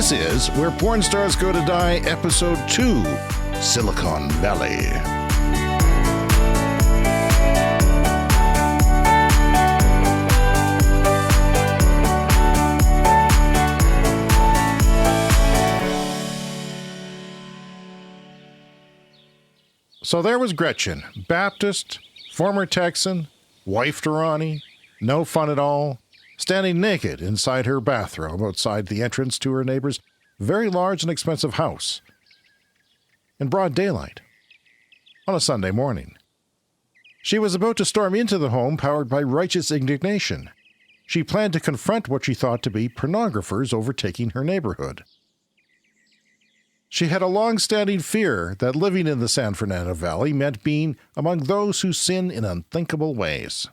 This is Where Porn Stars Go to Die, Episode 2, Silicone Valley. So there was Gretchen, Baptist, former Texan, wife to Ronnie, no fun at all, standing naked inside her bathrobe outside the entrance to her neighbor's very large and expensive house in broad daylight on a Sunday morning. She was about to storm into the home powered by righteous indignation. She planned to confront what she thought to be pornographers overtaking her neighborhood. She had a long-standing fear that living in the San Fernando Valley meant being among those who sin in unthinkable ways.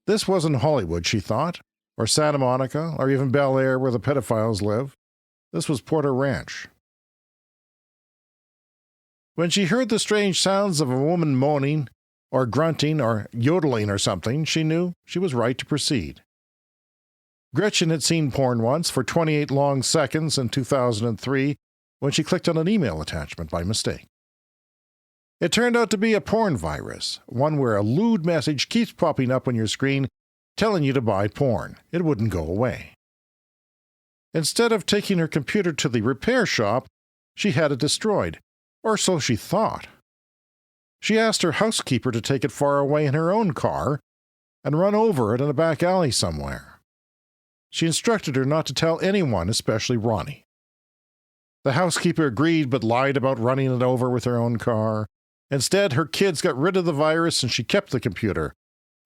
This wasn't Hollywood, she thought, or Santa Monica, or even Bel Air where the pedophiles live. This was Porter Ranch. When she heard the strange sounds of a woman moaning, or grunting, or yodeling or something, she knew she was right to proceed. Gretchen had seen porn once for 28 long seconds in 2003, when she clicked on an email attachment by mistake. It turned out to be a porn virus, one where a lewd message keeps popping up on your screen telling you to buy porn. It wouldn't go away. Instead of taking her computer to the repair shop, she had it destroyed, or so she thought. She asked her housekeeper to take it far away in her own car and run over it in a back alley somewhere. She instructed her not to tell anyone, especially Ronnie. The housekeeper agreed but lied about running it over with her own car. Instead, her kids got rid of the virus and she kept the computer.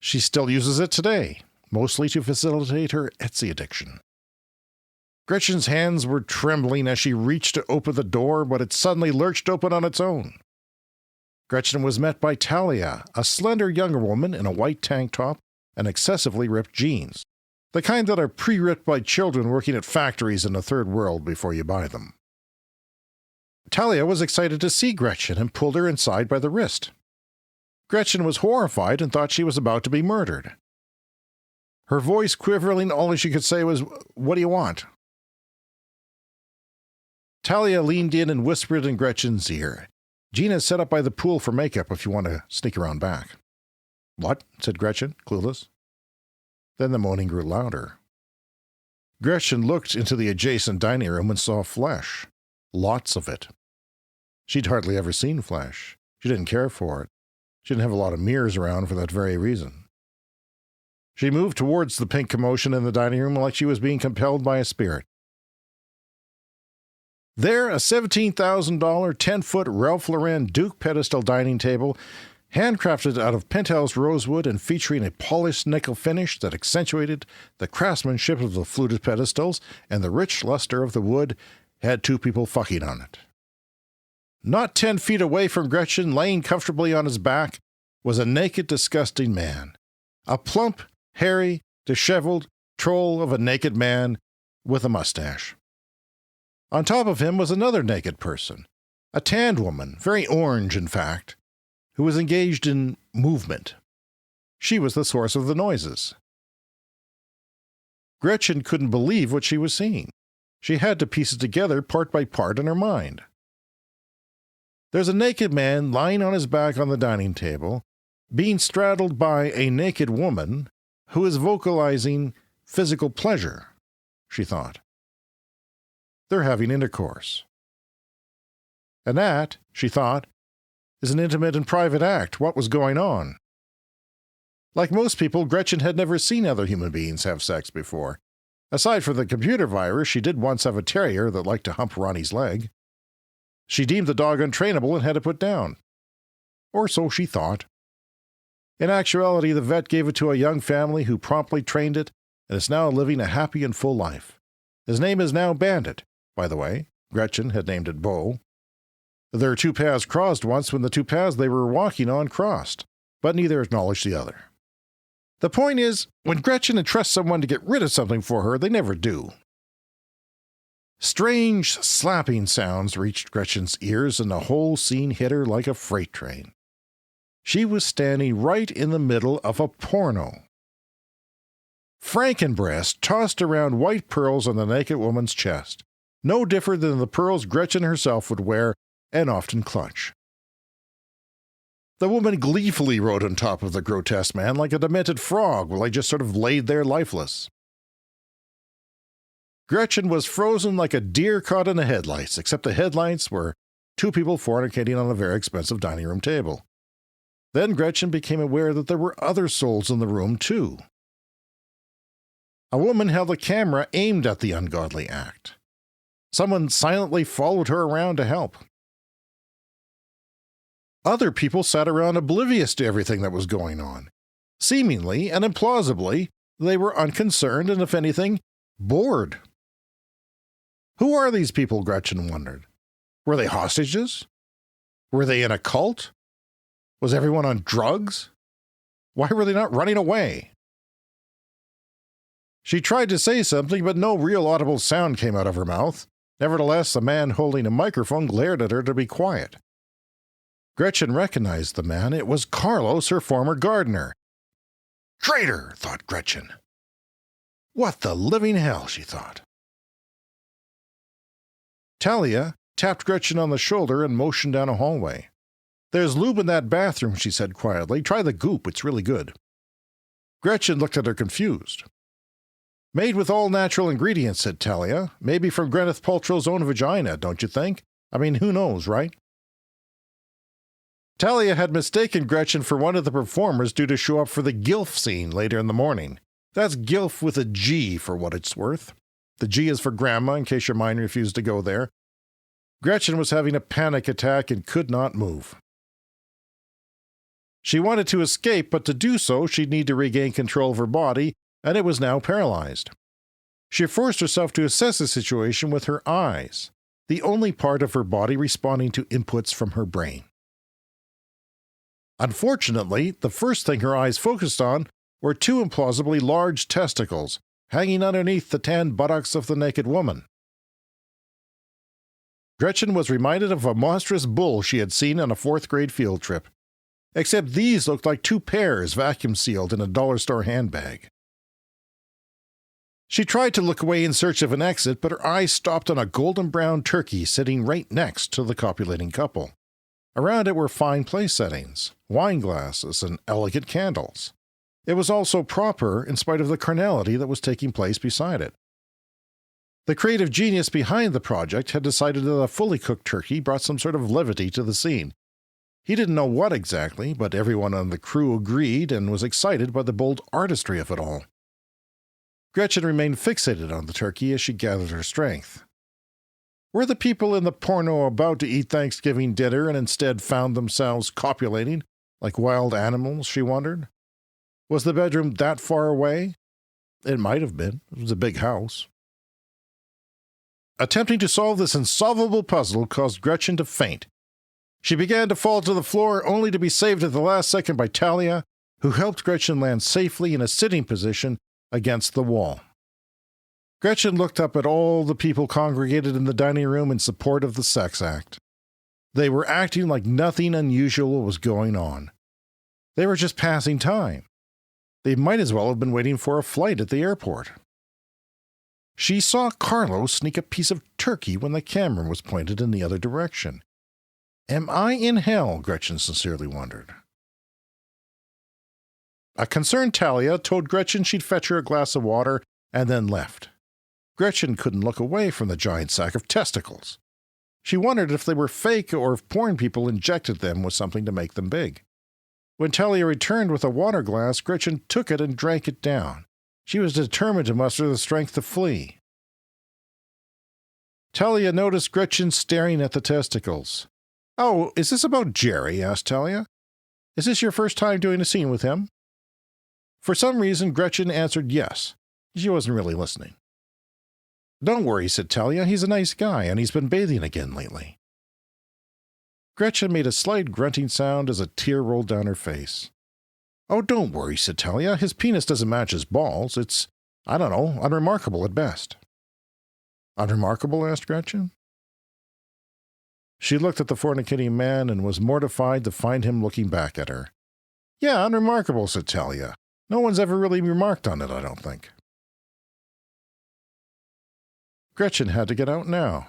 She still uses it today, mostly to facilitate her Etsy addiction. Gretchen's hands were trembling as she reached to open the door, but it suddenly lurched open on its own. Gretchen was met by Talia, a slender younger woman in a white tank top and excessively ripped jeans, the kind that are pre-ripped by children working at factories in the third world before you buy them. Talia was excited to see Gretchen and pulled her inside by the wrist. Gretchen was horrified and thought she was about to be murdered. Her voice quivering, all she could say was, "What do you want?" Talia leaned in and whispered in Gretchen's ear, "Gina's set up by the pool for makeup if you want to sneak around back." "What?" said Gretchen, clueless. Then the moaning grew louder. Gretchen looked into the adjacent dining room and saw flesh. Lots of it. She'd hardly ever seen flesh. She didn't care for it. She didn't have a lot of mirrors around for that very reason. She moved towards the pink commotion in the dining room like she was being compelled by a spirit. There, a $17,000 10-foot Ralph Lauren Duke pedestal dining table, handcrafted out of penthouse rosewood and featuring a polished nickel finish that accentuated the craftsmanship of the fluted pedestals and the rich luster of the wood, had two people fucking on it. Not 10 feet away from Gretchen, laying comfortably on his back, was a naked, disgusting man. A plump, hairy, disheveled troll of a naked man with a mustache. On top of him was another naked person, a tanned woman, very orange in fact, who was engaged in movement. She was the source of the noises. Gretchen couldn't believe what she was seeing. She had to piece it together part by part in her mind. There's a naked man lying on his back on the dining table, being straddled by a naked woman who is vocalizing physical pleasure, she thought. They're having intercourse. And that, she thought, is an intimate and private act. What was going on? Like most people, Gretchen had never seen other human beings have sex before. Aside from the computer virus, she did once have a terrier that liked to hump Ronnie's leg. She deemed the dog untrainable and had it put down. Or so she thought. In actuality, the vet gave it to a young family who promptly trained it and is now living a happy and full life. His name is now Bandit, by the way. Gretchen had named it Bo. Their two paths crossed once when the two paths they were walking on crossed, but neither acknowledged the other. The point is, when Gretchen entrusts someone to get rid of something for her, they never do. Strange slapping sounds reached Gretchen's ears, and the whole scene hit her like a freight train. She was standing right in the middle of a porno. Frankenbreast tossed around white pearls on the naked woman's chest. no different than the pearls Gretchen herself would wear and often clutch. The woman gleefully rode on top of the grotesque man like a demented frog while he just sort of laid there lifeless. Gretchen was frozen like a deer caught in the headlights, except the headlights were two people fornicating on a very expensive dining room table. Then Gretchen became aware that there were other souls in the room, too. A woman held a camera aimed at the ungodly act. Someone silently followed her around to help. Other people sat around oblivious to everything that was going on. Seemingly and implausibly, they were unconcerned and, if anything, bored. Who are these people, Gretchen wondered? Were they hostages? Were they in a cult? Was everyone on drugs? Why were they not running away? She tried to say something, but no real audible sound came out of her mouth. Nevertheless, the man holding a microphone glared at her to be quiet. Gretchen recognized the man. It was Carlos, her former gardener. Traitor, thought Gretchen. What the living hell, she thought. Talia tapped Gretchen on the shoulder and motioned down a hallway. There's lube in that bathroom, she said quietly. Try the goop, it's really good. Gretchen looked at her confused. Made with all natural ingredients, said Talia. Maybe from Gwyneth Paltrow's own vagina, don't you think? I mean, who knows, right? Talia had mistaken Gretchen for one of the performers due to show up for the GILF scene later in the morning. That's GILF with a G for what it's worth. The G is for grandma, in case your mind refused to go there. Gretchen was having a panic attack and could not move. She wanted to escape, but to do so, she'd need to regain control of her body, and it was now paralyzed. She forced herself to assess the situation with her eyes, the only part of her body responding to inputs from her brain. Unfortunately, the first thing her eyes focused on were two implausibly large testicles hanging underneath the tanned buttocks of the naked woman. Gretchen was reminded of a monstrous bull she had seen on a fourth-grade field trip, except these looked like two pairs vacuum-sealed in a dollar store handbag. She tried to look away in search of an exit, but her eyes stopped on a golden-brown turkey sitting right next to the copulating couple. Around it were fine place settings, wine glasses, and elegant candles. It was also proper in spite of the carnality that was taking place beside it. The creative genius behind the project had decided that a fully cooked turkey brought some sort of levity to the scene. He didn't know what exactly, but everyone on the crew agreed and was excited by the bold artistry of it all. Gretchen remained fixated on the turkey as she gathered her strength. Were the people in the porno about to eat Thanksgiving dinner and instead found themselves copulating like wild animals, she wondered? Was the bedroom that far away? It might have been. It was a big house. Attempting to solve this insolvable puzzle caused Gretchen to faint. She began to fall to the floor, only to be saved at the last second by Talia, who helped Gretchen land safely in a sitting position against the wall. Gretchen looked up at all the people congregated in the dining room in support of the sex act. They were acting like nothing unusual was going on. They were just passing time. They might as well have been waiting for a flight at the airport. She saw Carlos sneak a piece of turkey when the camera was pointed in the other direction. Am I in hell? Gretchen sincerely wondered. A concerned Talia told Gretchen she'd fetch her a glass of water and then left. Gretchen couldn't look away from the giant sack of testicles. She wondered if they were fake or if porn people injected them with something to make them big. When Talia returned with a water glass, Gretchen took it and drank it down. She was determined to muster the strength to flee. Talia noticed Gretchen staring at the testicles. "Oh, is this about Jerry?" asked Talia. "Is this your first time doing a scene with him?" For some reason, Gretchen answered yes. She wasn't really listening. "Don't worry," said Talia. "He's a nice guy, and he's been bathing again lately." Gretchen made a slight grunting sound as a tear rolled down her face. "Oh, don't worry," said Talia. "His penis doesn't match his balls. It's, I don't know, unremarkable at best." "Unremarkable?" asked Gretchen. She looked at the fornicating man and was mortified to find him looking back at her. "Yeah, unremarkable," said Talia. "No one's ever really remarked on it, I don't think." Gretchen had to get out now.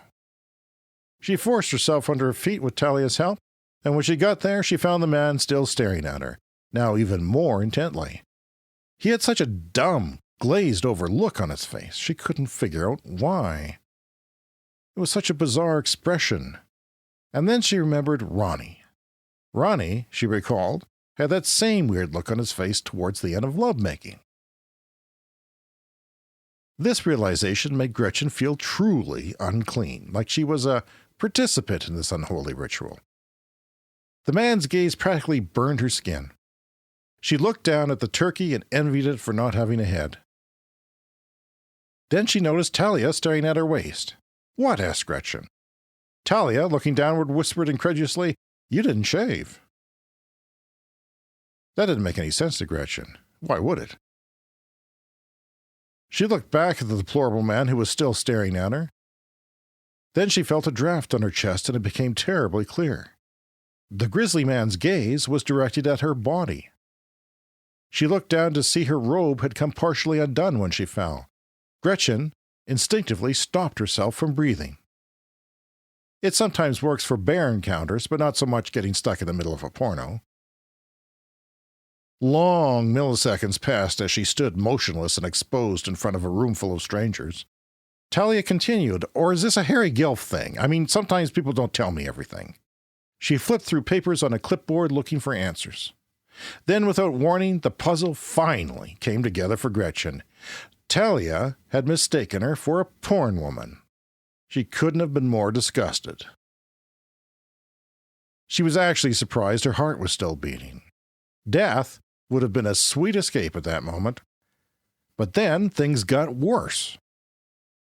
She forced herself under her feet with Talia's help, and when she got there, she found the man still staring at her, now even more intently. He had such a dumb, glazed-over look on his face, she couldn't figure out why. It was such a bizarre expression. And then she remembered Ronnie. Ronnie, she recalled, had that same weird look on his face towards the end of lovemaking. This realization made Gretchen feel truly unclean, like she was a participant in this unholy ritual. The man's gaze practically burned her skin. She looked down at the turkey and envied it for not having a head. Then she noticed Talia staring at her waist. "What?" asked Gretchen. Talia, looking downward, whispered incredulously, "You didn't shave." That didn't make any sense to Gretchen. Why would it? She looked back at the deplorable man who was still staring at her. Then she felt a draft on her chest and it became terribly clear. The grisly man's gaze was directed at her body. She looked down to see her robe had come partially undone when she fell. Gretchen instinctively stopped herself from breathing. It sometimes works for bear encounters, but not so much getting stuck in the middle of a porno. Long milliseconds passed as she stood motionless and exposed in front of a room full of strangers. Talia continued, "Or is this a hairy GILF thing? I mean, sometimes people don't tell me everything." She flipped through papers on a clipboard looking for answers. Then, without warning, the puzzle finally came together for Gretchen. Talia had mistaken her for a porn woman. She couldn't have been more disgusted. She was actually surprised her heart was still beating. Death would have been a sweet escape at that moment. But then things got worse.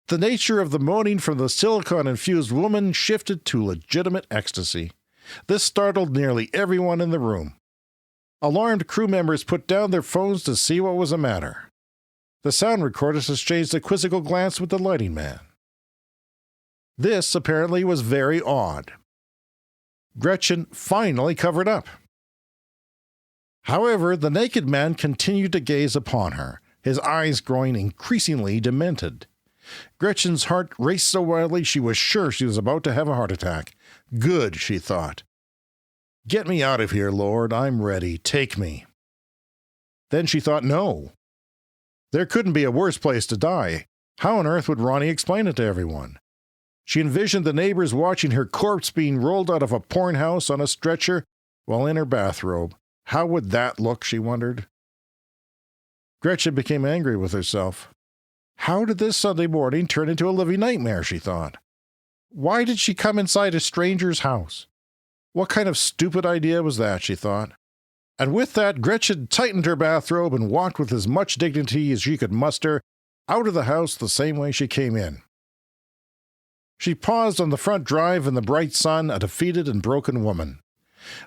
The nature of the moaning from the silicone-infused woman shifted to legitimate ecstasy. This startled nearly everyone in the room. Alarmed crew members put down their phones to see what was the matter. The sound recorders exchanged a quizzical glance with the lighting man. This, apparently, was very odd. Gretchen finally covered up. However, the naked man continued to gaze upon her, his eyes growing increasingly demented. Gretchen's heart raced so wildly she was sure she was about to have a heart attack. Good, she thought. "Get me out of here, Lord. I'm ready. Take me." Then she thought, no. There couldn't be a worse place to die. How on earth would Ronnie explain it to everyone? She envisioned the neighbors watching her corpse being rolled out of a porn house on a stretcher while in her bathrobe. How would that look, she wondered. Gretchen became angry with herself. How did this Sunday morning turn into a living nightmare, she thought. Why did she come inside a stranger's house? What kind of stupid idea was that, she thought. And with that, Gretchen tightened her bathrobe and walked with as much dignity as she could muster out of the house the same way she came in. She paused on the front drive in the bright sun, a defeated and broken woman.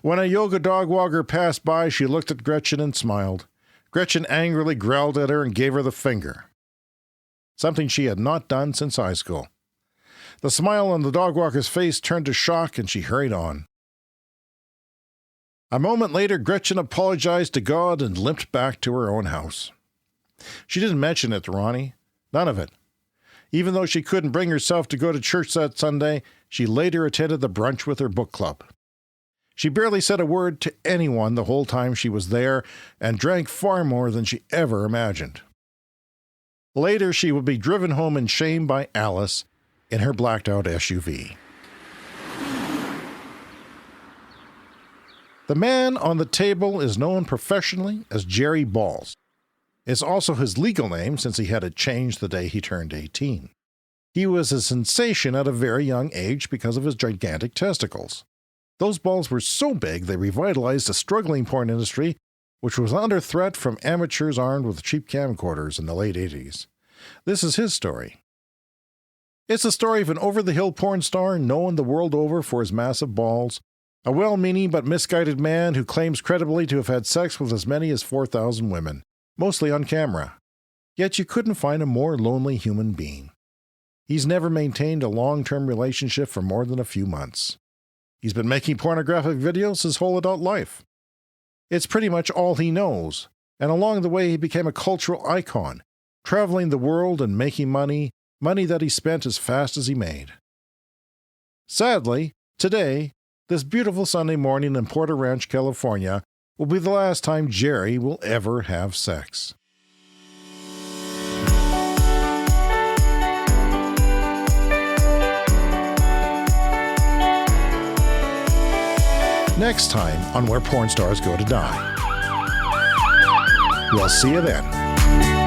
When a yoga dog walker passed by, she looked at Gretchen and smiled. Gretchen angrily growled at her and gave her the finger. Something she had not done since high school. The smile on the dog walker's face turned to shock and she hurried on. A moment later, Gretchen apologized to God and limped back to her own house. She didn't mention it to Ronnie. None of it. Even though she couldn't bring herself to go to church that Sunday, she later attended the brunch with her book club. She barely said a word to anyone the whole time she was there and drank far more than she ever imagined. Later, she would be driven home in shame by Alice in her blacked-out SUV. The man on the table is known professionally as Jerry Balls. It's also his legal name since he had it changed the day he turned 18. He was a sensation at a very young age because of his gigantic testicles. Those balls were so big they revitalized a struggling porn industry which was under threat from amateurs armed with cheap camcorders in the late 80s. This is his story. It's the story of an over-the-hill porn star known the world over for his massive balls, a well-meaning but misguided man who claims credibly to have had sex with as many as 4,000 women, mostly on camera. Yet you couldn't find a more lonely human being. He's never maintained a long-term relationship for more than a few months. He's been making pornographic videos his whole adult life. It's pretty much all he knows, and along the way he became a cultural icon, traveling the world and making money, money that he spent as fast as he made. Sadly, today, this beautiful Sunday morning in Porter Ranch, California, will be the last time Jerry will ever have sex. Next time on Where Porn Stars Go to Die. We'll see you then.